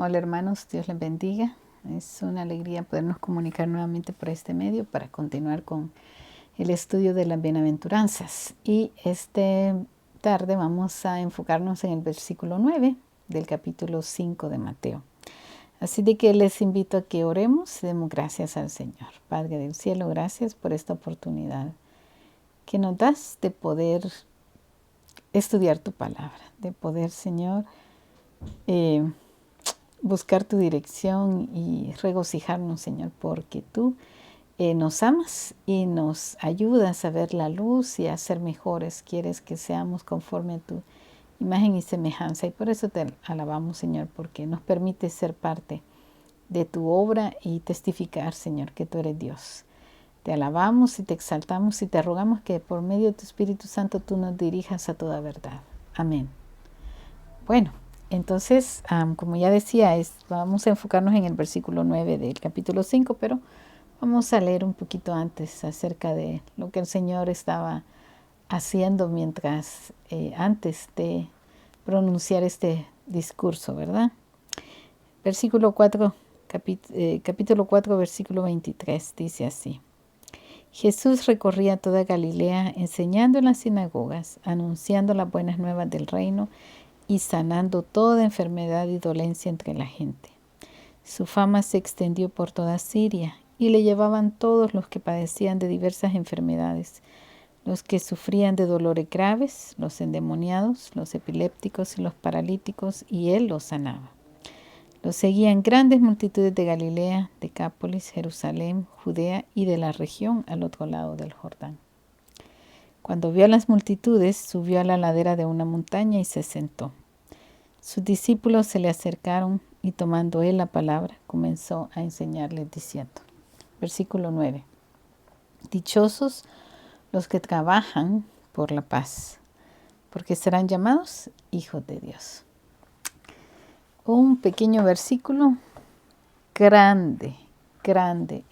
Hola hermanos, Dios les bendiga. Es una alegría podernos comunicar nuevamente por este medio para continuar con el estudio de las bienaventuranzas. Y esta tarde vamos a enfocarnos en el versículo 9 del capítulo 5 de Mateo. Así de que les invito a que oremos y demos gracias al Señor. Padre del cielo, gracias por esta oportunidad que nos das de poder estudiar tu palabra, de poder, Señor, buscar tu dirección y regocijarnos, Señor, porque tú nos amas y nos ayudas a ver la luz y a ser mejores. Quieres que seamos conforme a tu imagen y semejanza. Y por eso te alabamos, Señor, porque nos permite ser parte de tu obra y testificar, Señor, que tú eres Dios. Te alabamos y te exaltamos y te rogamos que por medio de tu Espíritu Santo tú nos dirijas a toda verdad. Amén. Bueno, entonces, como ya decía, vamos a enfocarnos en el versículo 9 del capítulo 5, pero vamos a leer un poquito antes acerca de lo que el Señor estaba haciendo antes de pronunciar este discurso, ¿verdad? Versículo 4, capítulo 4, versículo 23, dice así. Jesús recorría toda Galilea, enseñando en las sinagogas, anunciando las buenas nuevas del reino y sanando toda enfermedad y dolencia entre la gente. Su fama se extendió por toda Siria y le llevaban todos los que padecían de diversas enfermedades, los que sufrían de dolores graves, los endemoniados, los epilépticos y los paralíticos, y él los sanaba. Los seguían grandes multitudes de Galilea, Decápolis, Jerusalén, Judea y de la región al otro lado del Jordán. Cuando vio a las multitudes, subió a la ladera de una montaña y se sentó. Sus discípulos se le acercaron y tomando él la palabra, comenzó a enseñarles diciendo. Versículo 9. Dichosos los que trabajan por la paz, porque serán llamados hijos de Dios. Un pequeño versículo, grande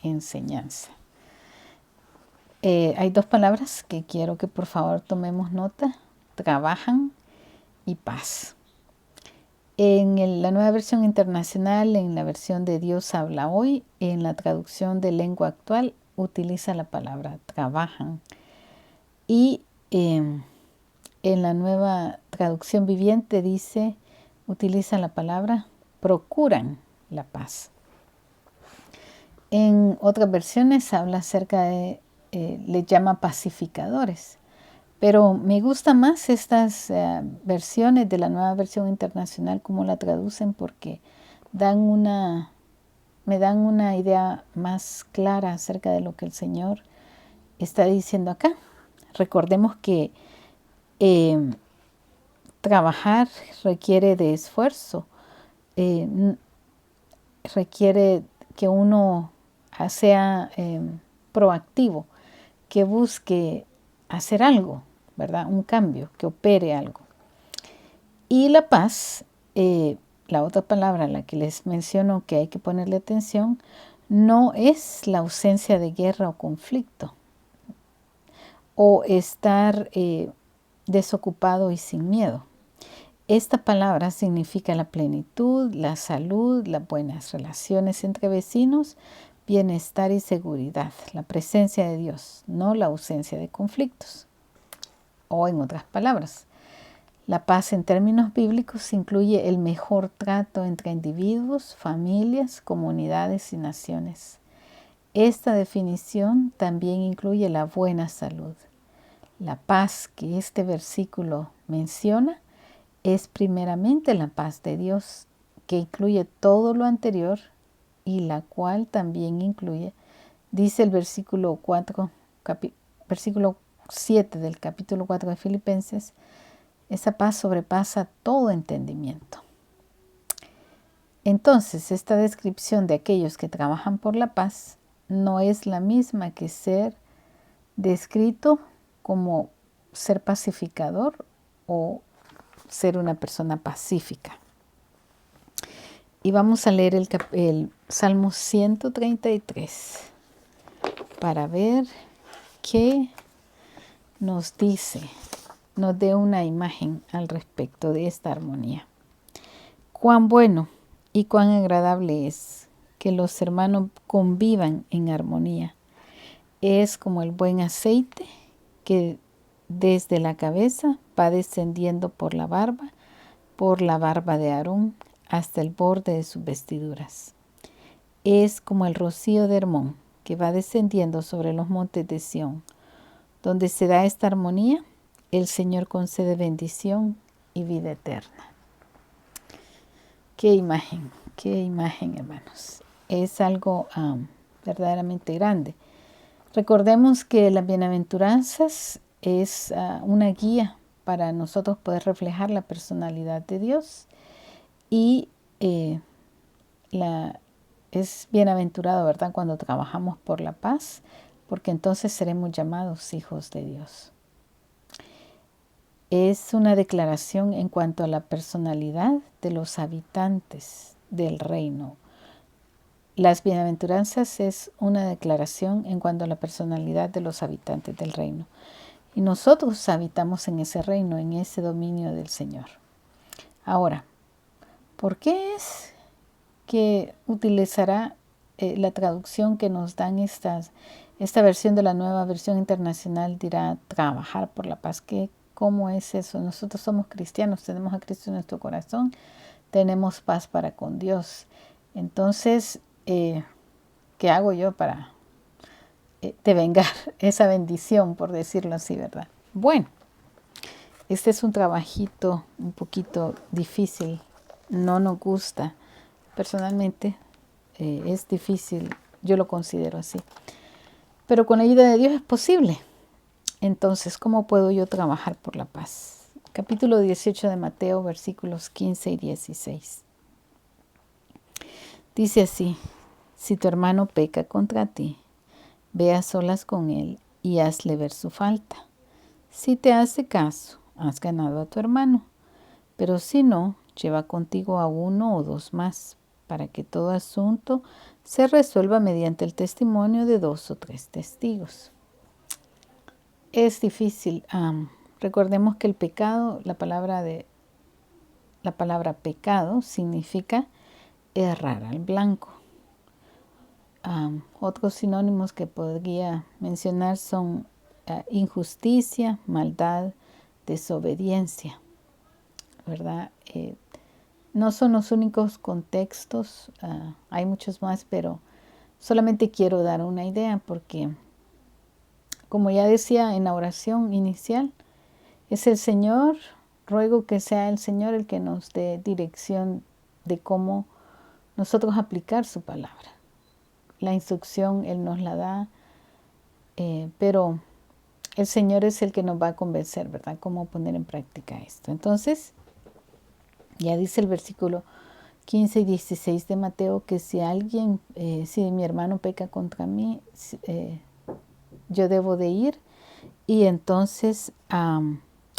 enseñanza. Hay dos palabras que quiero que por favor tomemos nota: trabajan y paz. En la Nueva Versión Internacional, en la versión de Dios habla hoy, en la traducción de lengua actual, utiliza la palabra trabajan. Y en la Nueva Traducción Viviente utiliza la palabra procuran la paz. En otras versiones habla acerca de, le llama pacificadores. Pero me gustan más estas versiones de la Nueva Versión Internacional, como la traducen, porque me dan una idea más clara acerca de lo que el Señor está diciendo acá. Recordemos que trabajar requiere de esfuerzo, requiere que uno sea proactivo, que busque hacer algo, ¿verdad? Un cambio, que opere algo. Y la paz, la otra palabra a la que les menciono que hay que ponerle atención, no es la ausencia de guerra o conflicto, o estar desocupado y sin miedo. Esta palabra significa la plenitud, la salud, las buenas relaciones entre vecinos, bienestar y seguridad, la presencia de Dios, no la ausencia de conflictos. O en otras palabras, la paz en términos bíblicos incluye el mejor trato entre individuos, familias, comunidades y naciones. Esta definición también incluye la buena salud. La paz que este versículo menciona es primeramente la paz de Dios, que incluye todo lo anterior y la cual también incluye, dice el versículo 7 del capítulo 4 de Filipenses, esa paz sobrepasa todo entendimiento. Entonces, esta descripción de aquellos que trabajan por la paz no es la misma que ser descrito como ser pacificador o ser una persona pacífica. Y vamos a leer el Salmo 133 para ver qué nos dice, nos dé una imagen al respecto de esta armonía. Cuán bueno y cuán agradable es que los hermanos convivan en armonía. Es como el buen aceite que desde la cabeza va descendiendo por la barba de Aarón hasta el borde de sus vestiduras. Es como el rocío de Hermón que va descendiendo sobre los montes de Sión. Donde se da esta armonía, el Señor concede bendición y vida eterna. Qué imagen, hermanos. Es algo verdaderamente grande. Recordemos que las bienaventuranzas es una guía para nosotros poder reflejar la personalidad de Dios y es bienaventurado, ¿verdad?, cuando trabajamos por la paz, porque entonces seremos llamados hijos de Dios. Es una declaración en cuanto a la personalidad de los habitantes del reino. Las bienaventuranzas es una declaración en cuanto a la personalidad de los habitantes del reino. Y nosotros habitamos en ese reino, en ese dominio del Señor. Ahora, ¿por qué es que utilizará la traducción que nos dan esta versión de la Nueva Versión Internacional? Dirá trabajar por la paz. ¿Cómo es eso? Nosotros somos cristianos, tenemos a Cristo en nuestro corazón, tenemos paz para con Dios. Entonces, ¿qué hago yo para devengar esa bendición, por decirlo así, verdad? Bueno, este es un trabajito un poquito difícil, no nos gusta. Personalmente es difícil, yo lo considero así. Pero con la ayuda de Dios es posible. Entonces, ¿cómo puedo yo trabajar por la paz? Capítulo 18 de Mateo, versículos 15 y 16. Dice así: si tu hermano peca contra ti, ve a solas con él y hazle ver su falta. Si te hace caso, has ganado a tu hermano. Pero si no, lleva contigo a 1 o 2 más, para que todo asunto se resuelva mediante el testimonio de 2 o 3 testigos. Es difícil. Recordemos que el pecado, la palabra pecado significa errar al blanco. Otros sinónimos que podría mencionar son injusticia, maldad, desobediencia, ¿verdad? No son los únicos contextos, hay muchos más, pero solamente quiero dar una idea porque, como ya decía en la oración inicial, es el Señor, ruego que sea el Señor el que nos dé dirección de cómo nosotros aplicar su palabra. La instrucción Él nos la da, pero el Señor es el que nos va a convencer, ¿verdad?, cómo poner en práctica esto. Entonces, ya dice el versículo 15 y 16 de Mateo que si mi hermano peca contra mí, yo debo de ir y entonces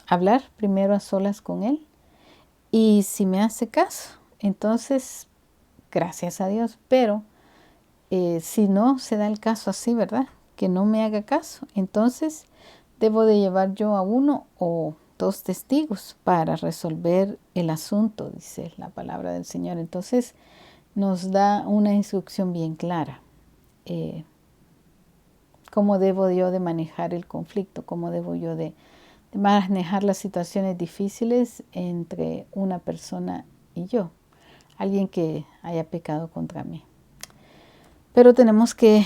hablar primero a solas con él. Y si me hace caso, entonces, gracias a Dios. Pero si no se da el caso así, ¿verdad?, que no me haga caso, entonces debo de llevar yo a 1 o 2 testigos para resolver el asunto, dice la palabra del Señor. Entonces nos da una instrucción bien clara. Cómo debo yo de manejar el conflicto, cómo debo yo de manejar las situaciones difíciles entre una persona y yo, alguien que haya pecado contra mí. Pero tenemos que,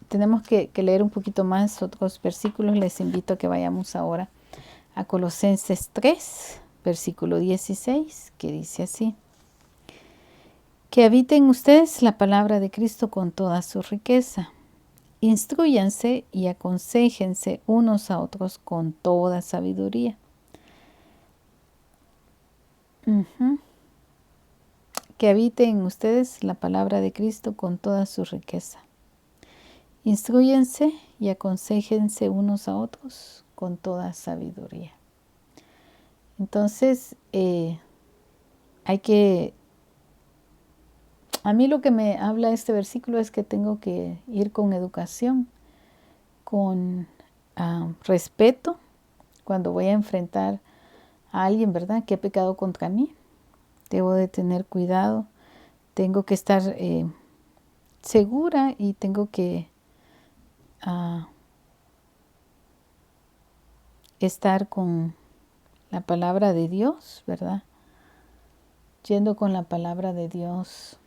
tenemos que leer un poquito más otros versículos. Les invito a que vayamos ahora a Colosenses 3, versículo 16, que dice así: que habiten ustedes la palabra de Cristo con toda su riqueza. Instrúyanse y aconséjense unos a otros con toda sabiduría. Que habiten ustedes la palabra de Cristo con toda su riqueza. Instrúyanse y aconséjense unos a otros con toda sabiduría. Entonces, a mí lo que me habla este versículo es que tengo que ir con educación, con respeto, cuando voy a enfrentar a alguien, ¿verdad?, que ha pecado contra mí. Debo de tener cuidado. Tengo que estar segura y tengo que estar con la palabra de Dios, ¿verdad? Yendo con la palabra de Dios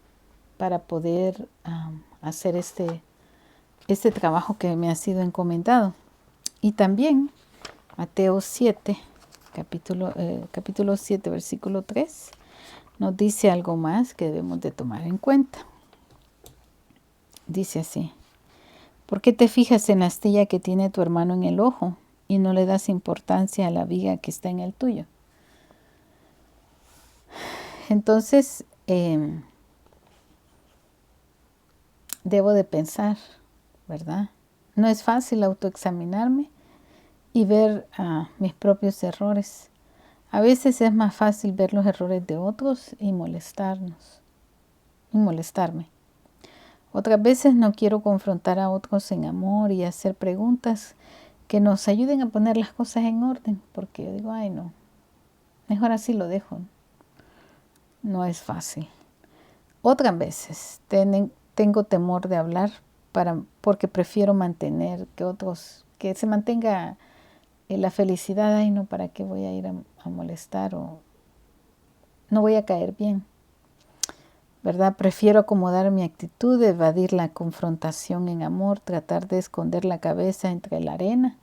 para poder hacer este trabajo que me ha sido encomendado. Y también Mateo 7, capítulo 7, versículo 3, nos dice algo más que debemos de tomar en cuenta. Dice así: ¿por qué te fijas en la astilla que tiene tu hermano en el ojo y no le das importancia a la viga que está en el tuyo? Entonces, debo de pensar, ¿verdad? No es fácil autoexaminarme y ver mis propios errores. A veces es más fácil ver los errores de otros y molestarme. Otras veces no quiero confrontar a otros en amor y hacer preguntas que nos ayuden a poner las cosas en orden, porque yo digo, ay no, mejor así lo dejo. No es fácil. Otras veces tengo temor de hablar porque prefiero mantener que se mantenga la felicidad. Ay no, ¿para qué voy a ir a molestar o no voy a caer bien? ¿Verdad? Prefiero acomodar mi actitud, evadir la confrontación en amor, tratar de esconder la cabeza entre la arena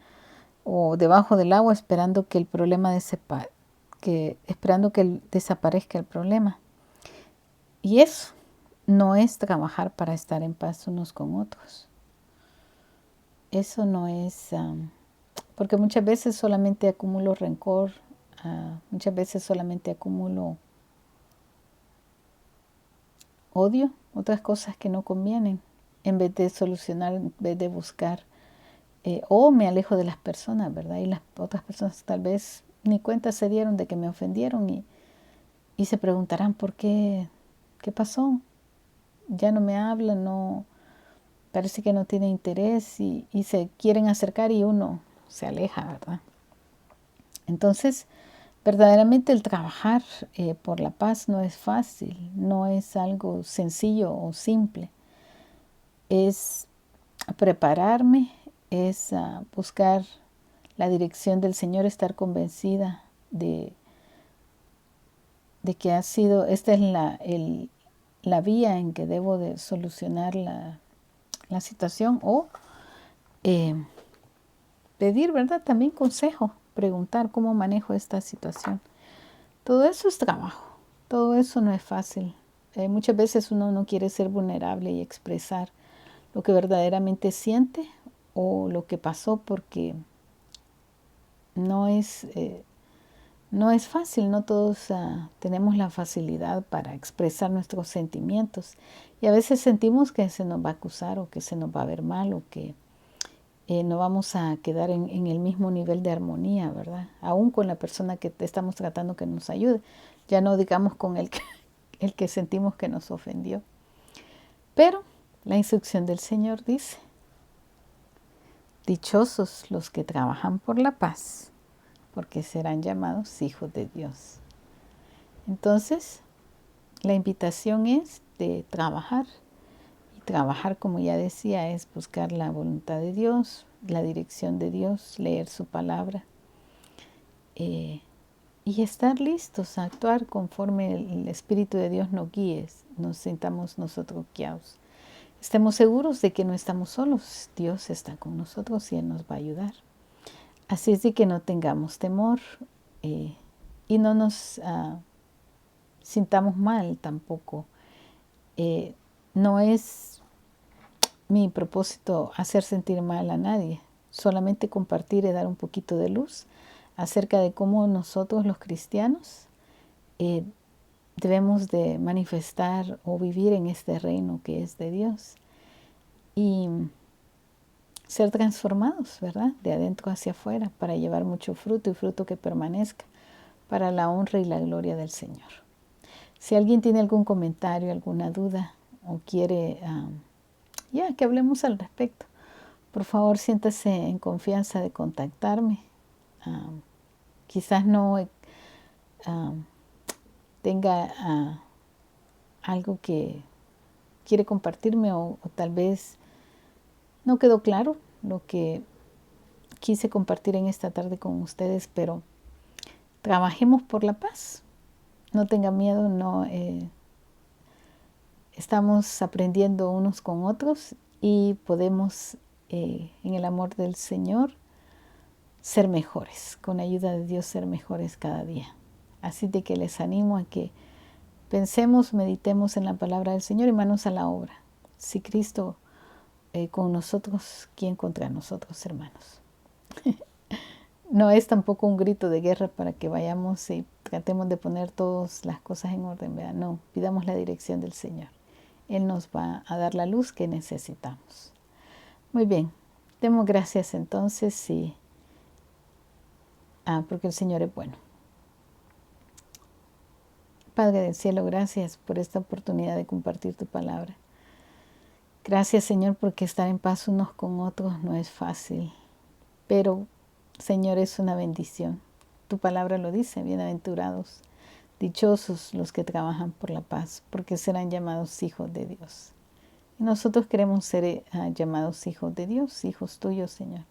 o debajo del agua esperando que desaparezca el problema. Y eso no es trabajar para estar en paz unos con otros. Eso no es, porque muchas veces solamente acumulo rencor, muchas veces solamente acumulo odio, otras cosas que no convienen, en vez de solucionar, en vez de buscar, o me alejo de las personas, ¿verdad? Y las otras personas tal vez ni cuenta se dieron de que me ofendieron y se preguntarán por qué pasó. Ya no me hablan, no, parece que no tiene interés y se quieren acercar y uno se aleja, ¿verdad? Entonces, verdaderamente el trabajar por la paz no es fácil, no es algo sencillo o simple. Es prepararme, es buscar la dirección del Señor, estar convencida de que esta es la vía en que debo de solucionar la situación o pedir, ¿verdad? También consejo, preguntar cómo manejo esta situación. Todo eso es trabajo, todo eso no es fácil. Muchas veces uno no quiere ser vulnerable y expresar lo que verdaderamente siente o lo que pasó porque no es fácil, no todos tenemos la facilidad para expresar nuestros sentimientos y a veces sentimos que se nos va a acusar o que se nos va a ver mal o que no vamos a quedar en el mismo nivel de armonía, ¿verdad? Aún con la persona que estamos tratando que nos ayude, ya no digamos con el que sentimos que nos ofendió. Pero la instrucción del Señor dice: dichosos los que trabajan por la paz, porque serán llamados hijos de Dios. Entonces, la invitación es de trabajar. Y trabajar, como ya decía, es buscar la voluntad de Dios, la dirección de Dios, leer su palabra y estar listos a actuar conforme el Espíritu de Dios nos guíe, nos sintamos nosotros guiados. Estemos seguros de que no estamos solos, Dios está con nosotros y Él nos va a ayudar. Así es de que no tengamos temor y no nos sintamos mal tampoco. No es mi propósito hacer sentir mal a nadie, solamente compartir y dar un poquito de luz acerca de cómo nosotros los cristianos debemos de manifestar o vivir en este reino que es de Dios y ser transformados, ¿verdad? De adentro hacia afuera para llevar mucho fruto y fruto que permanezca para la honra y la gloria del Señor. Si alguien tiene algún comentario, alguna duda o quiere que hablemos al respecto, por favor siéntase en confianza de contactarme. Quizás no tenga algo que quiere compartirme o tal vez no quedó claro lo que quise compartir en esta tarde con ustedes, pero trabajemos por la paz. No tenga miedo, no estamos aprendiendo unos con otros y podemos en el amor del Señor ser mejores, con ayuda de Dios ser mejores cada día. Así de que les animo a que pensemos, meditemos en la palabra del Señor y manos a la obra. Si Cristo con nosotros, ¿quién contra nosotros, hermanos? No es tampoco un grito de guerra para que vayamos y tratemos de poner todas las cosas en orden, ¿verdad? No, pidamos la dirección del Señor. Él nos va a dar la luz que necesitamos. Muy bien, demos gracias entonces porque el Señor es bueno. Padre del cielo, gracias por esta oportunidad de compartir tu palabra. Gracias, Señor, porque estar en paz unos con otros no es fácil, pero, Señor, es una bendición. Tu palabra lo dice, bienaventurados, dichosos los que trabajan por la paz, porque serán llamados hijos de Dios. Y nosotros queremos ser llamados hijos de Dios, hijos tuyos, Señor.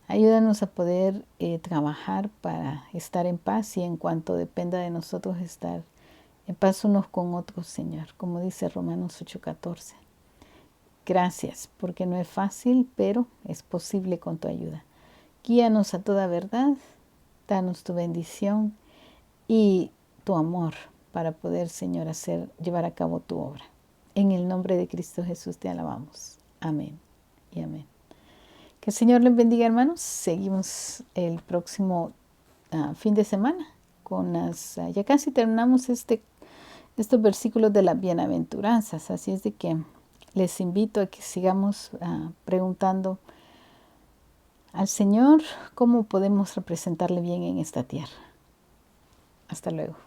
Ayúdanos a poder trabajar para estar en paz y en cuanto dependa de nosotros estar en paz unos con otros, Señor, como dice Romanos 8:14. Gracias, porque no es fácil, pero es posible con tu ayuda. Guíanos a toda verdad, danos tu bendición y tu amor para poder, Señor, llevar a cabo tu obra. En el nombre de Cristo Jesús te alabamos. Amén y amén. Que el Señor les bendiga, hermanos. Seguimos el próximo fin de semana con ya casi terminamos estos versículos de las bienaventuranzas. Así es de que les invito a que sigamos preguntando al Señor cómo podemos representarle bien en esta tierra. Hasta luego.